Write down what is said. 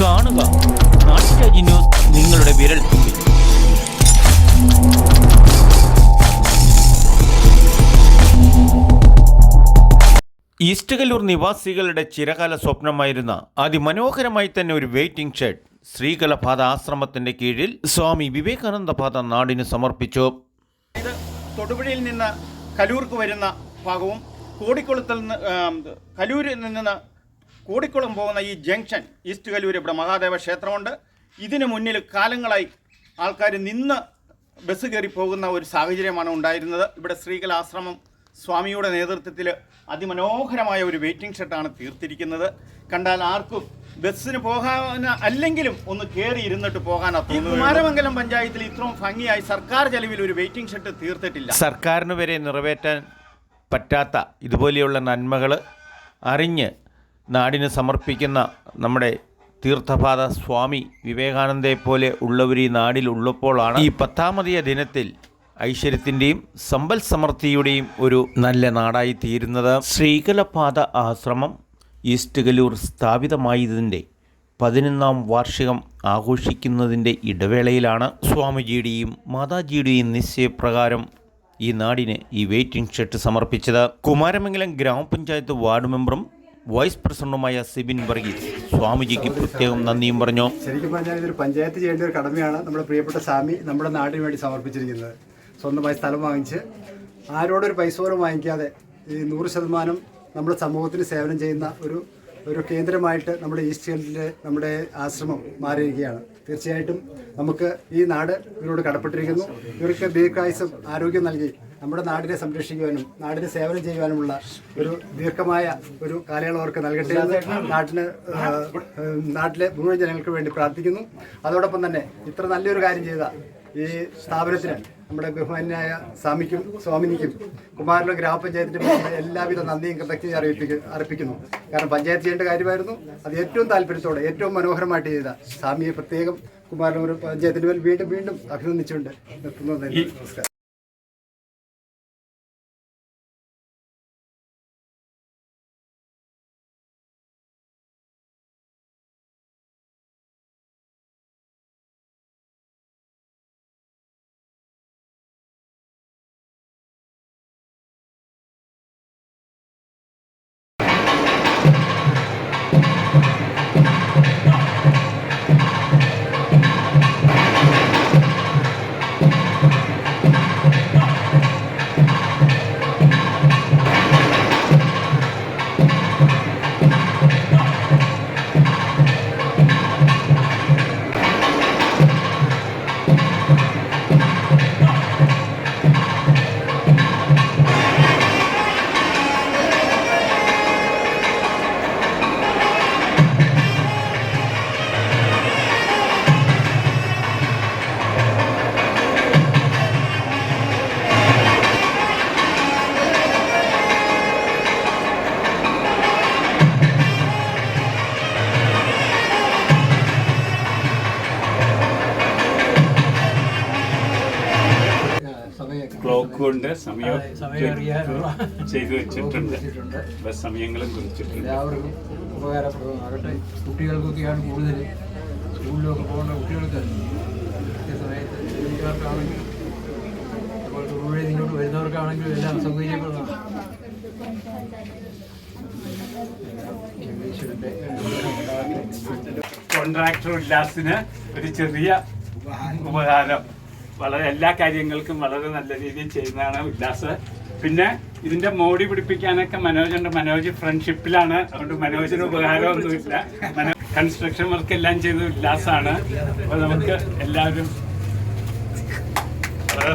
കാണുക നാട്ടുരാജ്യ ന്യൂസ് നിങ്ങളുടെ വിരൽത്തുമ്പിൽ. ഈസ്റ്റ് കല്ലൂർ നിവാസികളുടെ ചിരകാല സ്വപ്നമായിരുന്ന അതിമനോഹരമായി തന്നെ ഒരു വെയിറ്റിംഗ് ഷെഡ് ശ്രീകലപാത ആശ്രമത്തിന്റെ കീഴിൽ സ്വാമി വിവേകാനന്ദ പാത നാടിന് സമർപ്പിച്ചു. ഇത് തൊടുപുഴയിൽ നിന്ന് കലൂർക്ക് വരുന്ന ഭാഗവും കോടിക്കുളത്തിൽ കലൂരിൽ നിന്ന് കോടിക്കുളം പോകുന്ന ഈ ജംഗ്ഷൻ ഈസ്റ്റ് കല്ലൂർ ഇവിടെ മഹാദേവ ക്ഷേത്രമുണ്ട്. ഇതിന് മുന്നിൽ കാലങ്ങളായി ആൾക്കാർ നിന്ന് ബസ് കയറി പോകുന്ന ഒരു സാഹചര്യമാണ് ഉണ്ടായിരുന്നത്. ഇവിടെ ശ്രീകല ആശ്രമം സ്വാമിയുടെ നേതൃത്വത്തിൽ അതിമനോഹരമായ ഒരു വെയിറ്റിംഗ് ഷെഡാണ് തീർത്തിരിക്കുന്നത്. കണ്ടാൽ ആർക്കും ബസ്സിന് പോകാൻ അല്ലെങ്കിലും ഒന്ന് കയറി ഇരുന്നിട്ട് പോകാനാ തോന്നുന്നു. കുമാരമംഗലം പഞ്ചായത്തിൽ ഇത്രയും ഭംഗിയായി സർക്കാർ ചെലവിൽ ഒരു വെയിറ്റിംഗ് ഷെഡ് തീർത്തിട്ടില്ല. സർക്കാരിന് വരെ നിറവേറ്റാൻ പറ്റാത്ത ഇതുപോലെയുള്ള നന്മകൾ അറിഞ്ഞ് നാടിന് സമർപ്പിക്കുന്ന നമ്മുടെ തീർത്ഥപാത സ്വാമി വിവേകാനന്ദയെ പോലെ ഉള്ളവർ ഈ നാടിലുള്ളപ്പോഴാണ് ഈ 10ാമത് ദിനത്തിൽ ഐശ്വര്യത്തിൻ്റെയും സമ്പൽ സമൃദ്ധിയുടെയും ഒരു നല്ല നാടായി തീരുന്നത്. ശ്രീകലപാത ആശ്രമം ഈസ്റ്റ് കല്ലൂർ സ്ഥാപിതമായതിൻ്റെ 11ാം വാർഷികം ആഘോഷിക്കുന്നതിൻ്റെ ഇടവേളയിലാണ് സ്വാമിജിയുടെയും മാതാജിയുടെയും നിശ്ചയപ്രകാരം ഈ നാടിന് ഈ വെയിറ്റിംഗ് ഷെഡ് സമർപ്പിച്ചത്. കുമാരമംഗലം ഗ്രാമപഞ്ചായത്ത് വാർഡ് മെമ്പറും വൈസ് പ്രസിഡന്റുമായ സിബിൻ വർഗീസ് സ്വാമിജിക്ക് പ്രത്യേകം നന്ദിയും പറഞ്ഞു. ശരിക്കും പറഞ്ഞാൽ ഇതൊരു പഞ്ചായത്ത് ചെയ്യേണ്ട ഒരു കടമയാണ് നമ്മുടെ പ്രിയപ്പെട്ട സ്വാമി നമ്മുടെ നാടിന് വേണ്ടി സമർപ്പിച്ചിരിക്കുന്നത്. സ്വന്തമായി സ്ഥലം വാങ്ങിച്ച് ആരോടൊരു പൈസ പോലും വാങ്ങിക്കാതെ ഈ 100% നമ്മുടെ സമൂഹത്തിന് സേവനം ചെയ്യുന്ന ഒരു കേന്ദ്രമായിട്ട് നമ്മുടെ ഈസ്റ്റ് കല്ലൂരിലെ നമ്മുടെ ആശ്രമം മാറിയിരിക്കുകയാണ്. തീർച്ചയായിട്ടും നമുക്ക് ഈ നാട് ഇവരോട് കടപ്പെട്ടിരിക്കുന്നു. ഇവർക്ക് ദീർഘായുസ്സും ആരോഗ്യം നൽകി നമ്മുടെ നാടിനെ സംരക്ഷിക്കുവാനും നാടിന് സേവനം ചെയ്യുവാനുമുള്ള ഒരു ദീർഘമായ ഒരു കാലയളവ് അവർക്ക് നൽകട്ടെ എന്ന് നാട്ടിലെ മുഴുവൻ ജനങ്ങൾക്ക് വേണ്ടി പ്രാർത്ഥിക്കുന്നു. അതോടൊപ്പം തന്നെ ഇത്ര നല്ലൊരു കാര്യം ചെയ്ത ഈ സ്ഥാപനത്തിന് നമ്മുടെ ബഹുമാന്യായ സ്വാമിനിക്കും കുമാരലൂർ ഗ്രാമപഞ്ചായത്തിൻ്റെ എല്ലാവിധ നന്ദിയും കൃതജ്ഞതയും അർപ്പിക്കുന്നു. കാരണം പഞ്ചായത്ത് ചെയ്യേണ്ട കാര്യമായിരുന്നു. അത് ഏറ്റവും താല്പര്യത്തോടെ ഏറ്റവും മനോഹരമായിട്ട് ചെയ്ത സ്വാമിയെ പ്രത്യേകം കുമാരലൂർ പഞ്ചായത്തിൻ്റെ മേൽ വീണ്ടും വീണ്ടും അഭിനന്ദിച്ചുകൊണ്ട് നിർത്തുന്നു. നമസ്കാരം. ക്ലോക്ക് കൊണ്ട് സമയം ചെയ്തു വെച്ചിട്ടുണ്ട്. ബസ് സമയങ്ങളും കുറിച്ചിട്ടുണ്ട്. എല്ലാവർക്കും ഉപകാരപ്രദമാകട്ടെ. കുട്ടികൾക്കൊക്കെയാണ് കൂടുതൽ സ്കൂളിലൊക്കെ പോകേണ്ട കുട്ടികൾക്ക് കൃത്യസമയത്ത് ജോലിക്കാർക്കാണെങ്കിലും അതുപോലെ തൊഴിൽ ഇങ്ങോട്ട് വരുന്നവർക്കാണെങ്കിലും എല്ലാം സൗകര്യപ്രദമാണ്. കോൺട്രാക്ടർ ഉല്ലാസിന് ഒരു ചെറിയ ഉപകാരം. വളരെ എല്ലാ കാര്യങ്ങൾക്കും വളരെ നല്ല രീതിയിൽ ചെയ്യുന്നതാണ് ഉല്ലാസ്. പിന്നെ ഇതിന്റെ മോടി പിടിപ്പിക്കാനൊക്കെ മനോജ് ഫ്രണ്ട്ഷിപ്പിലാണ്. അതുകൊണ്ട് മനോജിന് ഉപകാരമൊന്നുമില്ല. കൺസ്ട്രക്ഷൻ വർക്ക് എല്ലാം ചെയ്ത് ഉല്ലാസാണ്. അപ്പോൾ നമുക്ക് എല്ലാവരും വളരെ